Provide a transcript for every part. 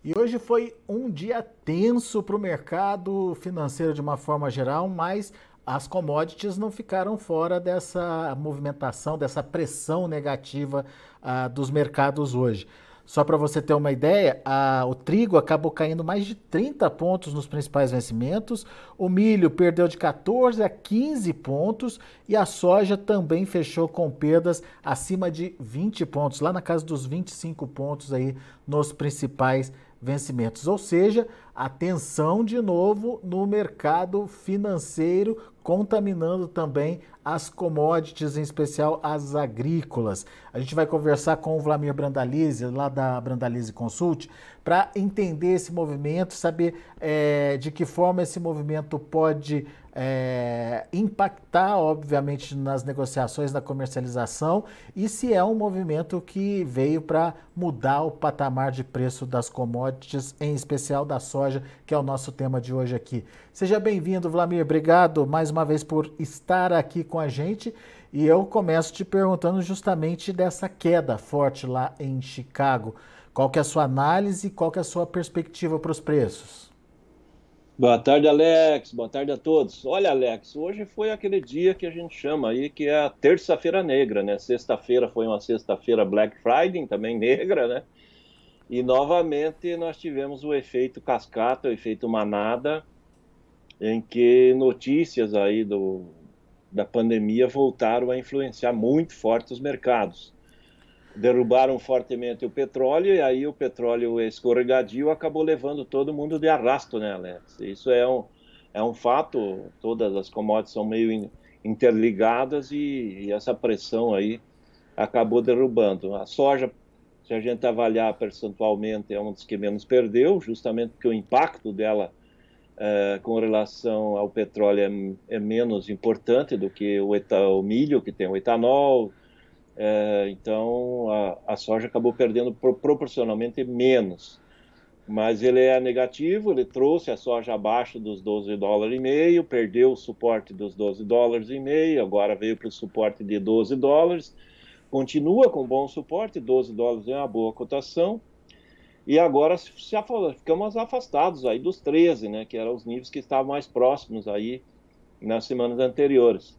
E hoje foi um dia tenso para o mercado financeiro de uma forma geral, mas as commodities não ficaram fora dessa movimentação, dessa pressão negativa dos mercados hoje. Só para você ter uma ideia, o trigo acabou caindo mais de 30 pontos nos principais vencimentos, o milho perdeu de 14 a 15 pontos e a soja também fechou com perdas acima de 20 pontos, lá na casa dos 25 pontos aí nos principais vencimentos. Ou seja, atenção de novo no mercado financeiro, contaminando também as commodities, em especial as agrícolas. A gente vai conversar com o Vlamir Brandalize, lá da Brandalize Consult, para entender esse movimento, saber de que forma esse movimento pode impactar, obviamente, nas negociações, na comercialização, e se é um movimento que veio para mudar o patamar de preço das commodities, em especial da soja, que é o nosso tema de hoje aqui. Seja bem-vindo, Vlamir. Obrigado mais uma vez por estar aqui com a gente. E eu começo te perguntando justamente dessa queda forte lá em Chicago. Qual que é a sua análise, qual que é a sua perspectiva para os preços? Boa tarde, Alex. Boa tarde a todos. Olha, Alex, hoje foi aquele dia que a gente chama aí que é a terça-feira negra, né? Sexta-feira foi uma sexta-feira Black Friday, também negra, né? E novamente nós tivemos o efeito cascata, o efeito manada, em que notícias aí da pandemia voltaram a influenciar muito forte os mercados. Derrubaram fortemente o petróleo, e aí o petróleo escorregadio acabou levando todo mundo de arrasto, né, Alex? Isso é um fato, todas as commodities são meio interligadas e essa pressão aí acabou derrubando. A soja, se a gente avaliar percentualmente, é um dos que menos perdeu, justamente porque o impacto dela com relação ao petróleo é menos importante do que o milho, que tem o etanol. Então, a soja acabou perdendo proporcionalmente menos. Mas ele é negativo, ele trouxe a soja abaixo dos 12 dólares e meio, perdeu o suporte dos 12 dólares e meio, agora veio para o suporte de 12 dólares, continua com bom suporte, 12 dólares é uma boa cotação, e agora ficamos afastados aí dos 13, né, que eram os níveis que estavam mais próximos aí nas semanas anteriores.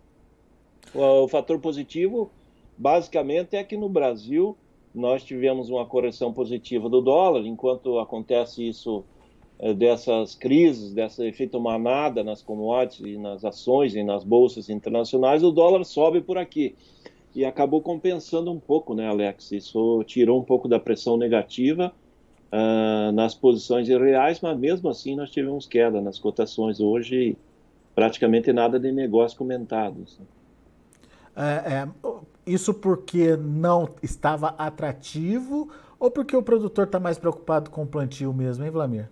O fator positivo, basicamente, é que no Brasil nós tivemos uma correção positiva do dólar, enquanto acontece isso dessas crises, desse efeito manada nas commodities e nas ações e nas bolsas internacionais, o dólar sobe por aqui. E acabou compensando um pouco, né, Alex? Isso tirou um pouco da pressão negativa nas posições reais, mas mesmo assim nós tivemos queda nas cotações hoje, praticamente nada de negócio comentado. É, é, isso porque não estava atrativo ou porque o produtor está mais preocupado com o plantio mesmo, hein, Vlamir?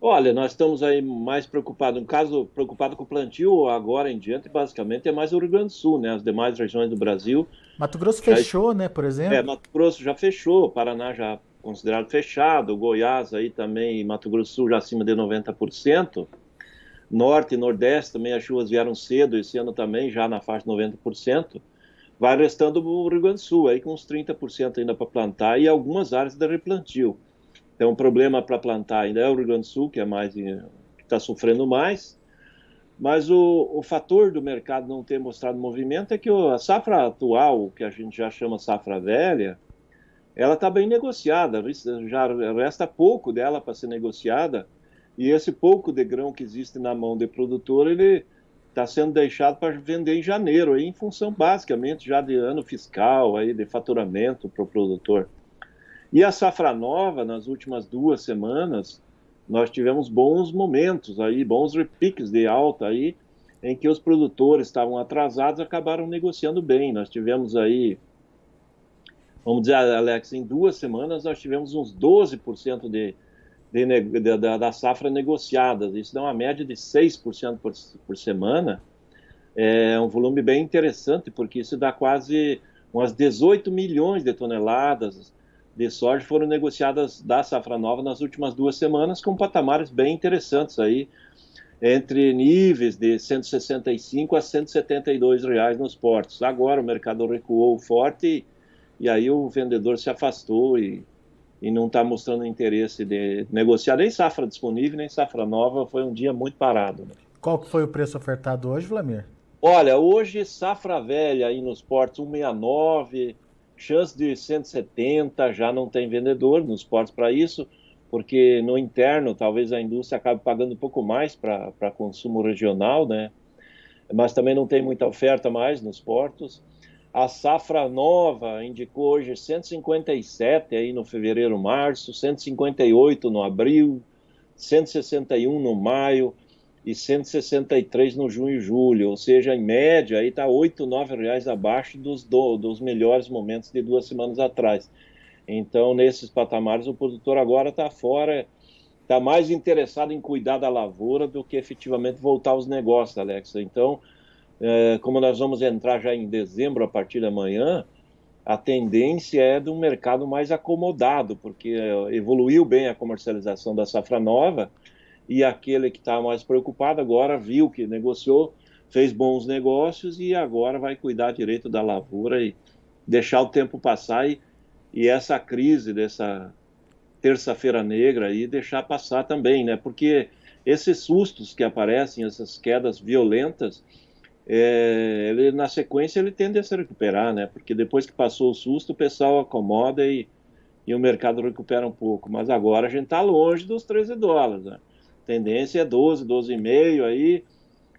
Olha, nós estamos aí mais preocupados, no caso, preocupado com o plantio agora em diante, basicamente é mais o Rio Grande do Sul, né? As demais regiões do Brasil Mato Grosso já, fechou, né, por exemplo? Mato Grosso já fechou, Paraná já considerado fechado, Goiás aí também, Mato Grosso do Sul já acima de 90%, Norte e Nordeste também as chuvas vieram cedo, esse ano também já na faixa de 90%, vai restando o Rio Grande do Sul aí com uns 30% ainda para plantar e algumas áreas de replantio. Então, o problema para plantar ainda é o Rio Grande do Sul, que é mais que está sofrendo mais. Mas o fator do mercado não ter mostrado movimento é que a safra atual, que a gente já chama safra velha, ela está bem negociada. Já resta pouco dela para ser negociada. E esse pouco de grão que existe na mão do produtor, ele está sendo deixado para vender em janeiro, aí, em função basicamente já de ano fiscal, aí, de faturamento para o produtor. E a safra nova, nas últimas 2 semanas, nós tivemos bons momentos aí, bons repiques de alta aí, em que os produtores estavam atrasados, acabaram negociando bem. Nós tivemos aí, vamos dizer, Alex, em 2 semanas nós tivemos uns 12% da safra negociadas. Isso dá uma média de 6% por semana. É um volume bem interessante, porque isso dá quase umas 18 milhões de toneladas de soja foram negociadas da safra nova nas últimas 2 semanas, com patamares bem interessantes aí, entre níveis de 165 a 172 reais nos portos. Agora o mercado recuou forte e aí o vendedor se afastou e não está mostrando interesse de negociar nem safra disponível, nem safra nova. Foi um dia muito parado, né? Qual que foi o preço ofertado hoje, Vlamir? Olha, hoje safra velha aí nos portos 169, chance de 170, já não tem vendedor nos portos para isso, porque no interno talvez a indústria acabe pagando um pouco mais para consumo regional, né? Mas também não tem muita oferta mais nos portos. A safra nova indicou hoje 157 aí no fevereiro, março, 158 no abril, 161 no maio e 163 no junho e julho, ou seja, em média aí está R$ 8, R$ 9 abaixo dos melhores momentos de 2 semanas atrás. Então, nesses patamares, o produtor agora está fora, está mais interessado em cuidar da lavoura do que efetivamente voltar aos negócios, Alex. Então, como nós vamos entrar já em dezembro a partir da manhã, a tendência é de um mercado mais acomodado, porque evoluiu bem a comercialização da safra nova, e aquele que está mais preocupado agora viu que negociou, fez bons negócios e agora vai cuidar direito da lavoura e deixar o tempo passar e essa crise dessa terça-feira negra aí deixar passar também, né? Porque esses sustos que aparecem, essas quedas violentas, ele, na sequência ele tende a se recuperar, né? Porque depois que passou o susto, o pessoal acomoda e o mercado recupera um pouco. Mas agora a gente está longe dos US$ 13, né? A tendência é 12, 12,5 aí,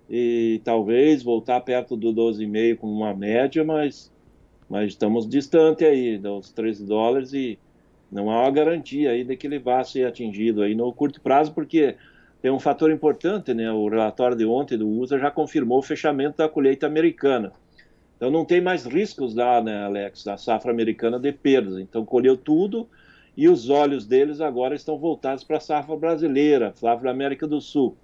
e talvez voltar perto do 12,5 como uma média, mas estamos distante aí dos US$ 13 e não há uma garantia aí de que ele vá ser atingido aí no curto prazo, porque tem um fator importante, né? O relatório de ontem do USA já confirmou o fechamento da colheita americana. Então não tem mais riscos lá, né, Alex, da safra americana de perdas. Então colheu tudo e os olhos deles agora estão voltados para a safra brasileira, safra da América do Sul.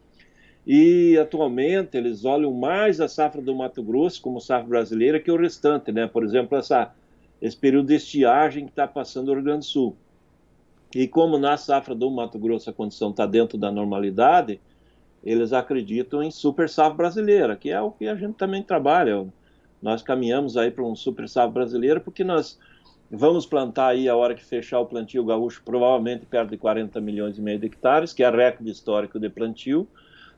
E atualmente eles olham mais a safra do Mato Grosso como safra brasileira que o restante, né? Por exemplo, esse período de estiagem que está passando o Rio Grande do Sul. E como na safra do Mato Grosso a condição está dentro da normalidade, eles acreditam em super safra brasileira, que é o que a gente também trabalha. Nós caminhamos aí para um super safra brasileira porque nós vamos plantar aí a hora que fechar o plantio gaúcho, provavelmente perto de 40,5 milhões de hectares, que é recorde histórico de plantio,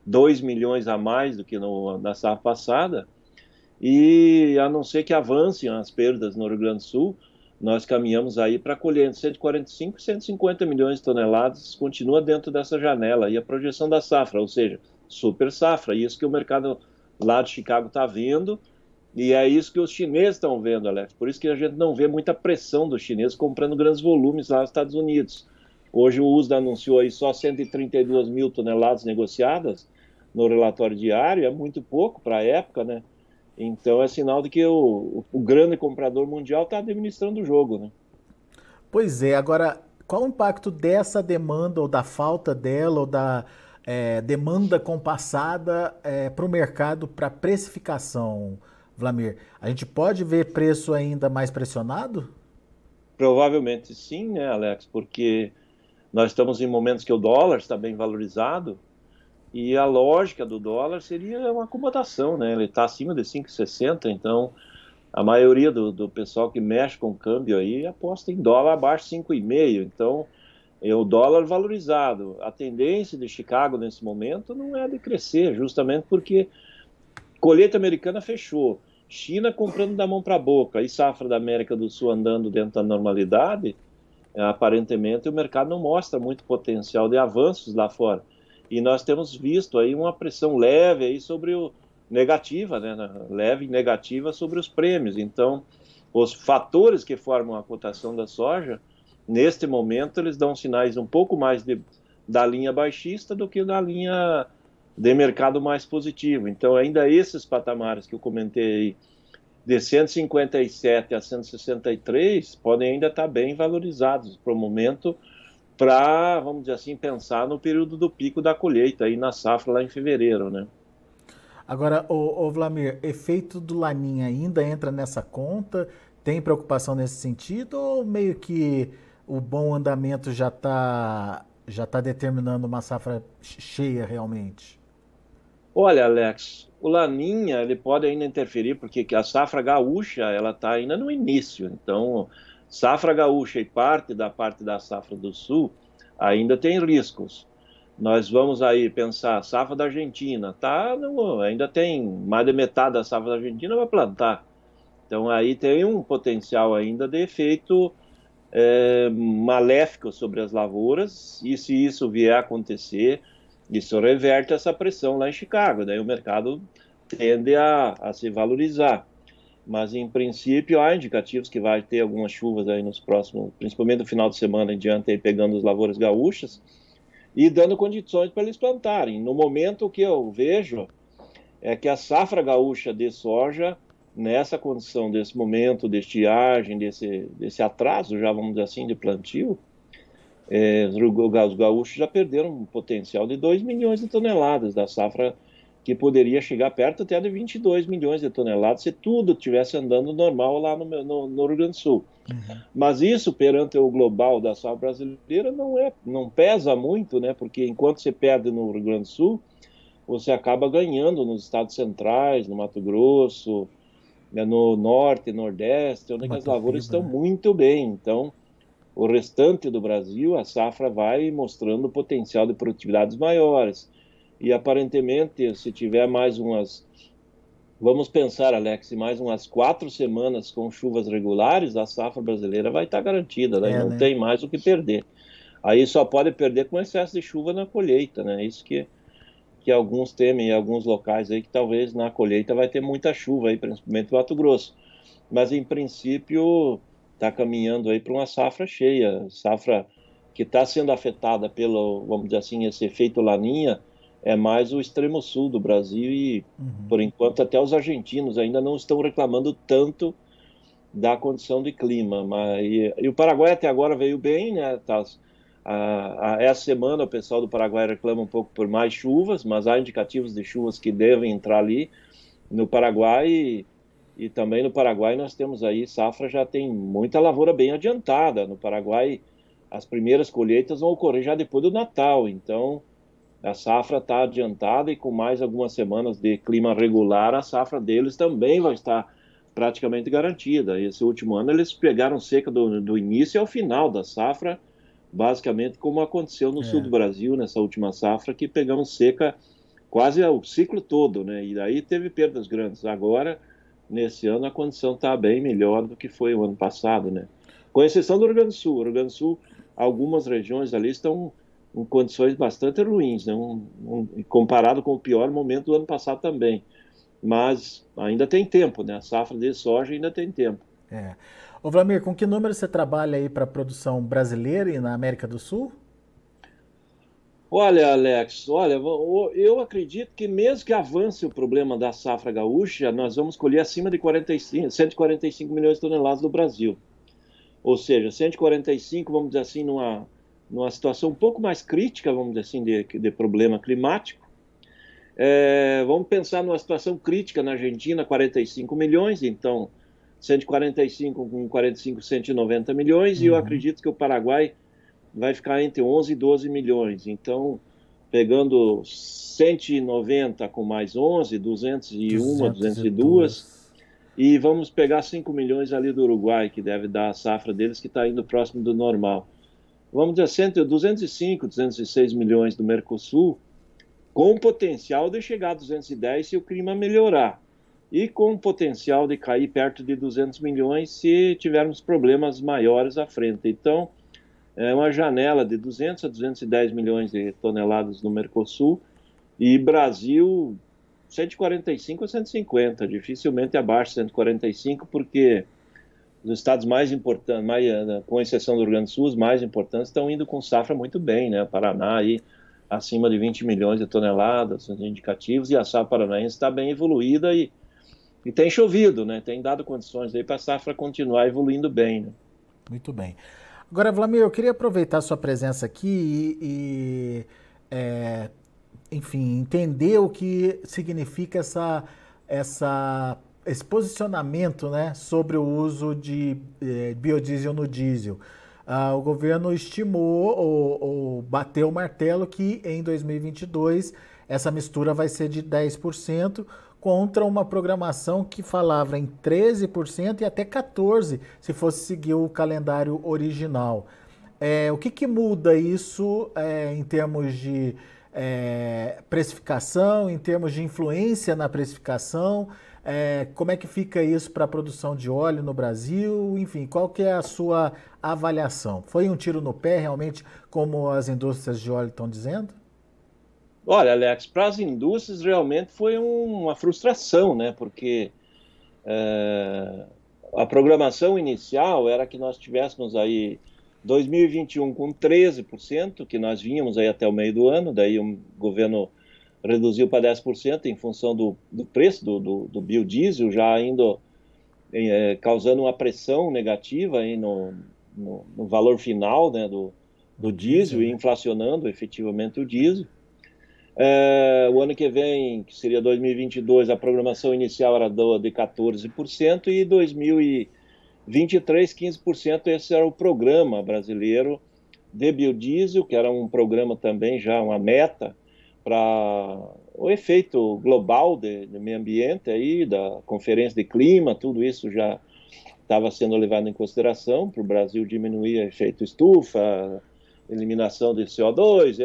2 milhões a mais do que na safra passada. E a não ser que avancem as perdas no Rio Grande do Sul, nós caminhamos aí para colher entre 145 e 150 milhões de toneladas, continua dentro dessa janela. E a projeção da safra, ou seja, super safra, isso que o mercado lá de Chicago está vendo, e é isso que os chineses estão vendo, Alex. Por isso que a gente não vê muita pressão dos chineses comprando grandes volumes lá nos Estados Unidos. Hoje o USDA anunciou aí só 132 mil toneladas negociadas no relatório diário, é muito pouco para a época, né? Então é sinal de que o grande comprador mundial está administrando o jogo, né? Pois é, agora, qual o impacto dessa demanda, ou da falta dela, ou da demanda compassada para o mercado, para precificação, Vlamir? A gente pode ver preço ainda mais pressionado? Provavelmente sim, né, Alex? Porque nós estamos em momentos que o dólar está bem valorizado e a lógica do dólar seria uma acomodação, né? Ele está acima de 5,60, então a maioria do pessoal que mexe com câmbio aí aposta em dólar abaixo de 5,5. Então, é o dólar valorizado. A tendência de Chicago nesse momento não é de crescer, justamente porque colheita americana fechou. China comprando da mão para a boca e safra da América do Sul andando dentro da normalidade, aparentemente o mercado não mostra muito potencial de avanços lá fora. E nós temos visto aí uma pressão leve aí sobre o negativa, né, leve e negativa sobre os prêmios. Então, os fatores que formam a cotação da soja, neste momento, eles dão sinais um pouco mais da linha baixista do que da linha de mercado mais positivo. Então, ainda esses patamares que eu comentei, de 157 a 163, podem ainda estar bem valorizados para o momento, para, vamos dizer assim, pensar no período do pico da colheita, aí na safra lá em fevereiro, né? Agora, o Vlamir, efeito do Laninha ainda entra nessa conta? Tem preocupação nesse sentido, ou meio que o bom andamento já tá determinando uma safra cheia realmente? Olha, Alex, o Laninha ele pode ainda interferir porque a safra gaúcha ela está ainda no início, então Safra gaúcha e parte da safra do sul ainda tem riscos. Nós vamos aí pensar, safra da Argentina, ainda tem mais de metade da safra da Argentina vai plantar. Então aí tem um potencial ainda de efeito maléfico sobre as lavouras, e se isso vier a acontecer, isso reverte essa pressão lá em Chicago, daí o mercado tende a se valorizar. Mas, em princípio, há indicativos que vai ter algumas chuvas aí nos próximos, principalmente no final de semana em diante, aí pegando as lavouras gaúchas e dando condições para eles plantarem. No momento, o que eu vejo é que a safra gaúcha de soja, nessa condição, desse momento de estiagem, desse atraso, já vamos dizer assim, de plantio, os gaúchos já perderam um potencial de 2 milhões de toneladas da safra, que poderia chegar perto até de 22 milhões de toneladas se tudo estivesse andando normal lá no Rio Grande do Sul. Uhum. Mas isso, perante o global da safra brasileira, não pesa muito, né? Porque enquanto você perde no Rio Grande do Sul, você acaba ganhando nos estados centrais, no Mato Grosso, né, no norte, nordeste, onde as lavouras estão muito bem. Então, o restante do Brasil, a safra vai mostrando potencial de produtividades maiores. E aparentemente, se tiver mais vamos pensar, Alex, mais umas 4 semanas com chuvas regulares, a safra brasileira vai estar garantida, né? Não tem mais o que perder. Aí só pode perder com excesso de chuva na colheita, né? Isso que alguns temem, em alguns locais aí, que talvez na colheita vai ter muita chuva aí, principalmente no Mato Grosso. Mas, em princípio, está caminhando aí para uma safra cheia, safra que está sendo afetada pelo, vamos dizer assim, esse efeito Laninha, é mais o extremo sul do Brasil e, por enquanto, até os argentinos ainda não estão reclamando tanto da condição de clima. E o Paraguai até agora veio bem, né? Essa semana o pessoal do Paraguai reclama um pouco por mais chuvas, mas há indicativos de chuvas que devem entrar ali no Paraguai. E também no Paraguai nós temos aí, safra já tem muita lavoura bem adiantada. No Paraguai, as primeiras colheitas vão ocorrer já depois do Natal, então a safra está adiantada e com mais algumas semanas de clima regular, a safra deles também vai estar praticamente garantida. Esse último ano eles pegaram seca do início ao final da safra, basicamente como aconteceu no sul do Brasil, nessa última safra, que pegamos seca quase o ciclo todo, né? E daí teve perdas grandes. Agora, nesse ano, a condição está bem melhor do que foi o ano passado, né? Com exceção do Rio Grande do Sul. O Rio Grande do Sul, algumas regiões ali estão em condições bastante ruins, né? Comparado com o pior momento do ano passado também. Mas ainda tem tempo, né? A safra de soja ainda tem tempo. Ô Vlamir, com que número você trabalha aí para a produção brasileira e na América do Sul? Olha, Alex, eu acredito que mesmo que avance o problema da safra gaúcha, nós vamos colher acima de 145 milhões de toneladas no Brasil. Ou seja, 145, vamos dizer assim, numa situação um pouco mais crítica, vamos dizer assim, de problema climático. Vamos pensar numa situação crítica na Argentina, 45 milhões, então 145 com 45, 190 milhões, e eu acredito que o Paraguai vai ficar entre 11 e 12 milhões. Então, pegando 190 com mais 11, 201, 202, e vamos pegar 5 milhões ali do Uruguai, que deve dar a safra deles, que está indo próximo do normal. Vamos dizer, 205, 206 milhões do Mercosul, com potencial de chegar a 210 se o clima melhorar, e com potencial de cair perto de 200 milhões se tivermos problemas maiores à frente. Então, é uma janela de 200 a 210 milhões de toneladas no Mercosul, e Brasil 145 a 150, dificilmente abaixo de 145, porque os estados mais importantes, com exceção do Rio Grande do Sul, os mais importantes estão indo com safra muito bem, né? Paraná aí acima de 20 milhões de toneladas, são indicativos, e a safra paranaense está bem evoluída e tem chovido, né? Tem dado condições aí para a safra continuar evoluindo bem, né? Muito bem. Agora, Vlamir, eu queria aproveitar a sua presença aqui enfim, entender o que significa esse posicionamento, né, sobre o uso de biodiesel no diesel. O governo estimou ou bateu o martelo que em 2022 essa mistura vai ser de 10%, contra uma programação que falava em 13% e até 14% se fosse seguir o calendário original. O que muda isso em termos de precificação, em termos de influência na precificação? Como é que fica isso para a produção de óleo no Brasil? Enfim, qual que é a sua avaliação? Foi um tiro no pé, realmente, como as indústrias de óleo estão dizendo? Olha, Alex, para as indústrias realmente foi uma frustração, né? Porque a programação inicial era que nós tivéssemos aí 2021 com 13%, que nós vínhamos aí até o meio do ano, daí o governo reduziu para 10% em função do preço do biodiesel, já indo causando uma pressão negativa aí no valor final, né, do diesel e inflacionando efetivamente o diesel. O ano que vem, que seria 2022, a programação inicial era de 14% e 2023, 15%. Esse era o programa brasileiro de biodiesel, que era um programa também já, uma meta para o efeito global do meio ambiente, aí, da Conferência de Clima, tudo isso já estava sendo levado em consideração para o Brasil diminuir o efeito estufa, eliminação de CO2,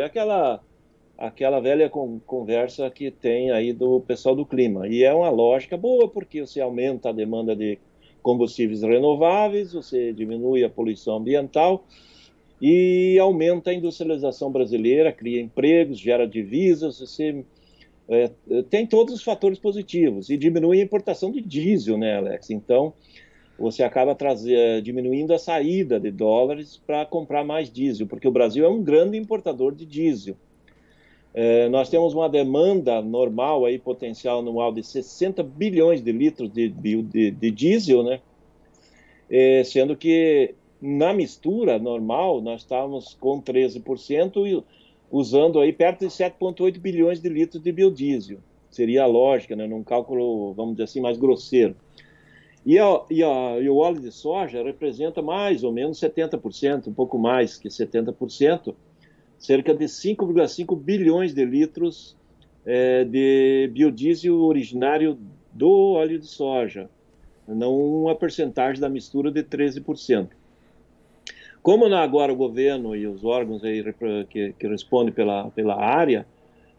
aquela velha conversa que tem aí do pessoal do clima. E é uma lógica boa, porque você aumenta a demanda de combustíveis renováveis, você diminui a poluição ambiental e aumenta a industrialização brasileira, cria empregos, gera divisas, você tem todos os fatores positivos e diminui a importação de diesel, né, Alex? Então, você acaba diminuindo a saída de dólares para comprar mais diesel, porque o Brasil é um grande importador de diesel. Nós temos uma demanda normal, aí, potencial anual de 60 bilhões de litros de diesel, né? Sendo que na mistura normal nós estávamos com 13% e usando aí perto de 7,8 bilhões de litros de biodiesel. Seria a lógica, né? Num cálculo, vamos dizer assim, mais grosseiro. E o óleo de soja representa mais ou menos 70%, um pouco mais que 70%, cerca de 5,5 bilhões de litros de biodiesel originário do óleo de soja, não uma percentagem da mistura de 13%. Como agora o governo e os órgãos aí que respondem pela área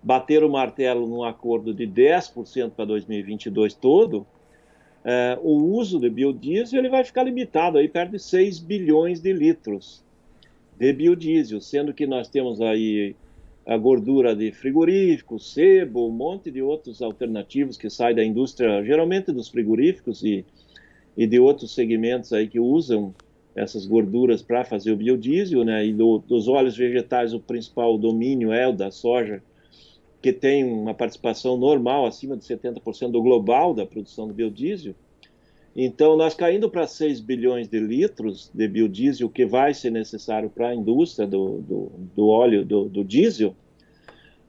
bateram o martelo num acordo de 10% para 2022 todo, o uso de biodiesel ele vai ficar limitado aí perto de 6 bilhões de litros de biodiesel, sendo que nós temos aí a gordura de frigorífico, sebo, um monte de outros alternativos que saem da indústria, geralmente dos frigoríficos e de outros segmentos aí que usam essas gorduras para fazer o biodiesel, né? E dos óleos vegetais, o principal domínio é o da soja, que tem uma participação normal, acima de 70% do global da produção do biodiesel. Então, nós caindo para 6 bilhões de litros de biodiesel, que vai ser necessário para a indústria do óleo, do diesel,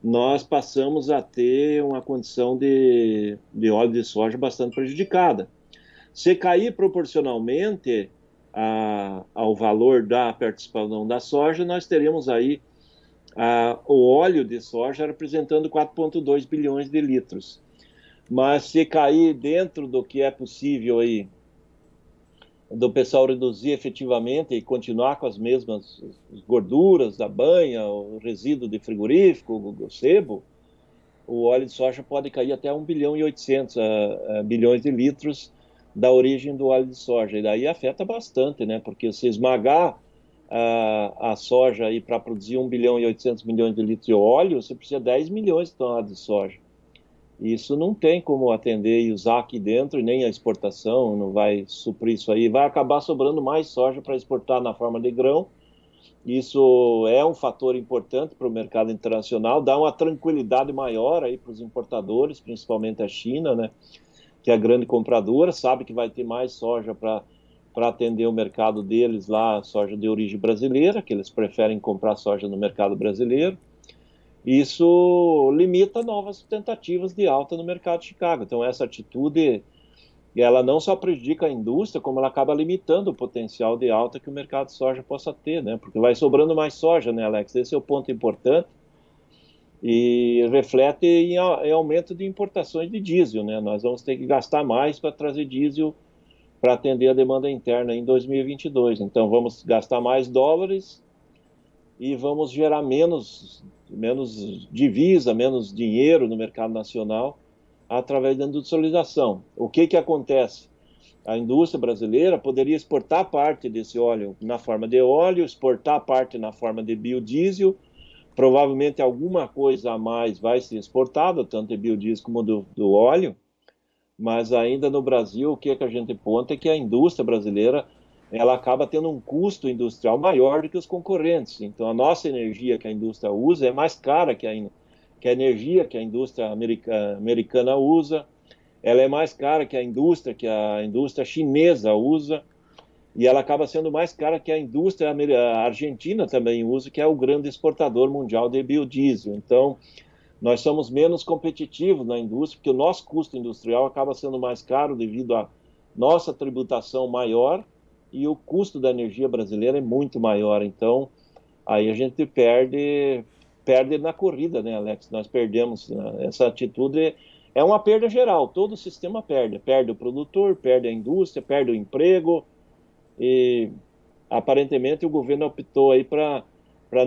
nós passamos a ter uma condição de óleo de soja bastante prejudicada. Se cair proporcionalmente ao valor da participação da soja, nós teríamos aí o óleo de soja representando 4,2 bilhões de litros. Mas se cair dentro do que é possível aí, do pessoal reduzir efetivamente e continuar com as mesmas gorduras da banha, o resíduo de frigorífico, o sebo, o óleo de soja pode cair até 1 bilhão e 800 bilhões de litros da origem do óleo de soja. E daí afeta bastante, né? Porque se esmagar a soja aí para produzir 1 bilhão e 800 milhões de litros de óleo, você precisa de 10 milhões de toneladas de soja. Isso não tem como atender e usar aqui dentro, nem a exportação não vai suprir isso aí. Vai acabar sobrando mais soja para exportar na forma de grão. Isso é um fator importante para o mercado internacional, dá uma tranquilidade maior aí para os importadores, principalmente a China, né, que é a grande compradora, sabe que vai ter mais soja para atender o mercado deles lá, soja de origem brasileira, que eles preferem comprar soja no mercado brasileiro. Isso limita novas tentativas de alta no mercado de Chicago. Então, essa atitude, ela não só prejudica a indústria, como ela acaba limitando o potencial de alta que o mercado de soja possa ter, né? Porque vai sobrando mais soja, né, Alex? Esse é o ponto importante. e reflete em aumento de importações de diesel, né? Nós vamos ter que gastar mais para trazer diesel para atender a demanda interna em 2022. Então, vamos gastar mais dólares e vamos gerar menos divisa, menos dinheiro no mercado nacional através da industrialização. O que acontece? A indústria brasileira poderia exportar parte desse óleo na forma de óleo, exportar parte na forma de biodiesel, provavelmente alguma coisa a mais vai ser exportada, tanto de biodiesel como do óleo, mas ainda no Brasil, o que a gente aponta é que a indústria brasileira ela acaba tendo um custo industrial maior do que os concorrentes. Então, a nossa energia que a indústria usa é mais cara que a energia que a indústria americana usa, ela é mais cara que a indústria chinesa usa, e ela acaba sendo mais cara que a indústria argentina também usa, que é o grande exportador mundial de biodiesel. Então, nós somos menos competitivos na indústria, porque o nosso custo industrial acaba sendo mais caro devido à nossa tributação maior e o custo da energia brasileira é muito maior. Então, aí a gente perde na corrida, né, Alex? Nós perdemos, né? Essa atitude é uma perda geral, todo o sistema perde. Perde o produtor, perde a indústria, perde o emprego e aparentemente o governo optou aí para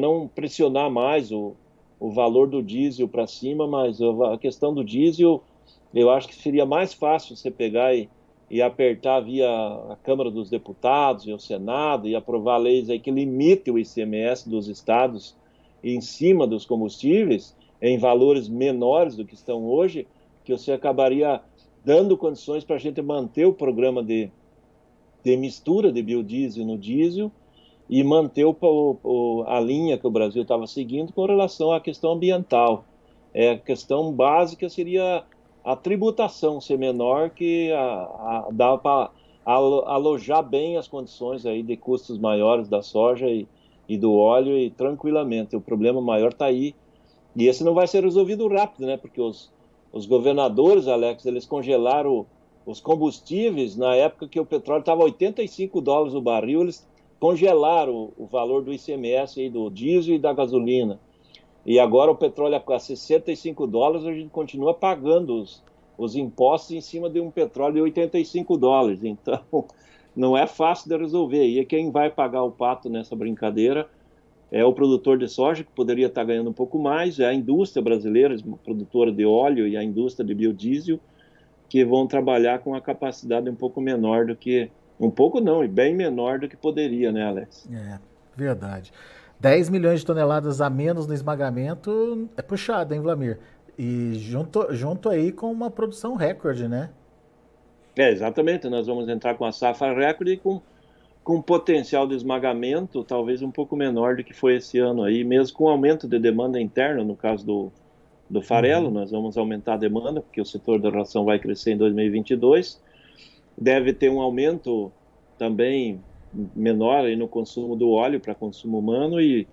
não pressionar mais o valor do diesel para cima, mas a questão do diesel, eu acho que seria mais fácil você pegar e apertar via a Câmara dos Deputados e o Senado e aprovar leis aí que limitem o ICMS dos estados em cima dos combustíveis em valores menores do que estão hoje, que você acabaria dando condições para a gente manter o programa de mistura de biodiesel no diesel e manter a linha que o Brasil estava seguindo com relação à questão ambiental. A questão básica seria a tributação ser menor, que dá para alojar bem as condições aí de custos maiores da soja e do óleo e tranquilamente. O problema maior está aí. E esse não vai ser resolvido rápido, né? Porque os governadores, Alex, eles congelaram os combustíveis na época que o petróleo estava $85 o barril, eles congelaram o valor do ICMS aí do diesel e da gasolina. E agora o petróleo a $65, a gente continua pagando os impostos em cima de um petróleo de $85. Então, não é fácil de resolver. E quem vai pagar o pato nessa brincadeira é o produtor de soja, que poderia estar ganhando um pouco mais, é a indústria brasileira, produtora de óleo, e a indústria de biodiesel, que vão trabalhar com a capacidade um pouco menor do que... Um pouco não, e bem menor do que poderia, né, Alex? É, verdade. 10 milhões de toneladas a menos no esmagamento é puxado, hein, Vlamir? E junto aí com uma produção recorde, né? Exatamente. Nós vamos entrar com a safra recorde com potencial de esmagamento talvez um pouco menor do que foi esse ano aí, mesmo com aumento de demanda interna, no caso do farelo, nós vamos aumentar a demanda, porque o setor da ração vai crescer em 2022. Deve ter um aumento também menor aí no consumo do óleo para consumo humano e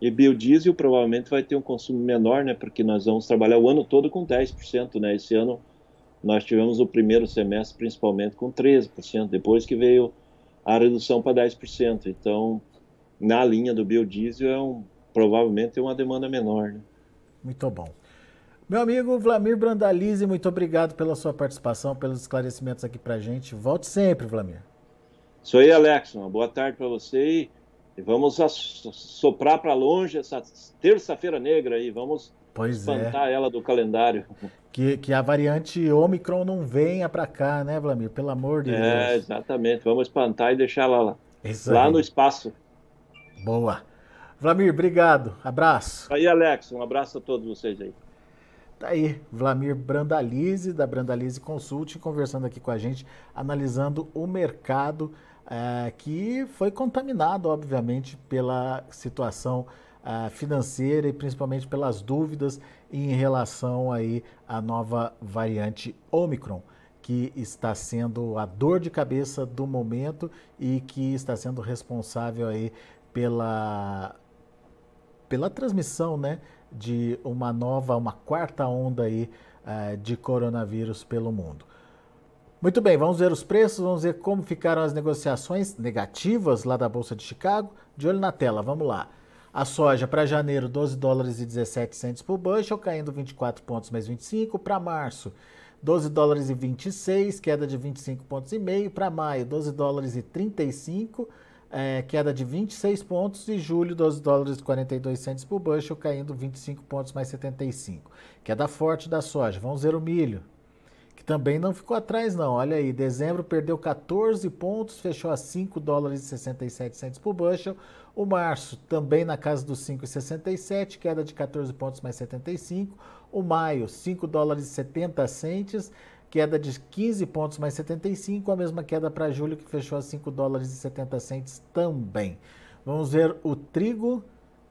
biodiesel provavelmente vai ter um consumo menor, né? Porque nós vamos trabalhar o ano todo com 10%, né? Esse ano nós tivemos o primeiro semestre principalmente com 13%, depois que veio a redução para 10%. Então, na linha do biodiesel, provavelmente é uma demanda menor, né? Muito bom. Meu amigo Vlamir Brandalize, muito obrigado pela sua participação, pelos esclarecimentos aqui pra gente. Volte sempre, Vlamir. Isso aí, Alex. Uma boa tarde para você e vamos soprar para longe essa terça-feira negra aí. Vamos espantar ela do calendário. Que a variante Ômicron não venha para cá, né, Vlamir? Pelo amor de Deus. Exatamente. Vamos espantar e deixar lá no espaço. Boa. Vlamir, obrigado. Abraço. Aí, Alex. Um abraço a todos vocês aí. Tá aí, Vlamir Brandalize, da Brandalize Consulting, conversando aqui com a gente, analisando o mercado que foi contaminado, obviamente, pela situação financeira e principalmente pelas dúvidas em relação aí à nova variante Ômicron, que está sendo a dor de cabeça do momento e que está sendo responsável aí pela transmissão, né, de uma quarta onda aí de coronavírus pelo mundo. Muito bem, vamos ver os preços, vamos ver como ficaram as negociações negativas lá da Bolsa de Chicago. De olho na tela, vamos lá. A soja para janeiro, 12 dólares e 17 centes por bushel, caindo 24 pontos mais 25. Para março, 12 dólares e 26, queda de 25 pontos e meio. Para maio, 12 dólares e 35, queda de 26 pontos. E julho, 12 dólares e 42 centes por bushel, caindo 25 pontos mais 75. Queda forte da soja. Vamos ver o milho, que também não ficou atrás não. Olha aí, dezembro perdeu 14 pontos, fechou a 5 dólares e 67 centes por bushel. O março também na casa dos 5,67, queda de 14 pontos mais 75. O maio, 5 dólares e 70 centes, queda de 15 pontos mais 75. A mesma queda para julho, que fechou a 5 dólares e 70 centes também. Vamos ver o trigo.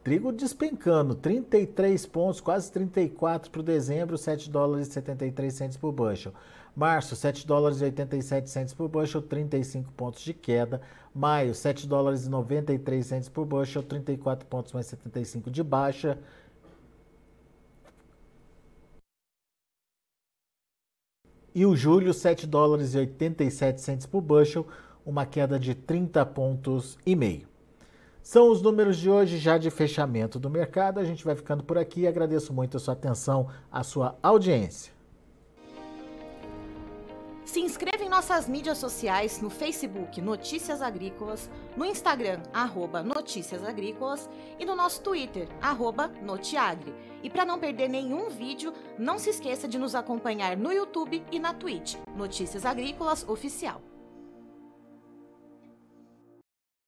Trigo despencando, 33 pontos, quase 34 para o dezembro, 7 dólares e 73 centes por bushel. Março, 7 dólares e 87 centes por bushel, 35 pontos de queda. Maio, 7 dólares e 93 centes por bushel, 34 pontos mais 75 de baixa. E o julho, 7 dólares e 87 centes por bushel, uma queda de 30 pontos e meio. São os números de hoje, já de fechamento do mercado. A gente vai ficando por aqui. Agradeço muito a sua atenção, a sua audiência. Se inscreva em nossas mídias sociais, no Facebook Notícias Agrícolas, no Instagram @Notícias Agrícolas e no nosso Twitter @Notiagre. E para não perder nenhum vídeo, não se esqueça de nos acompanhar no YouTube e na Twitch, Notícias Agrícolas Oficial.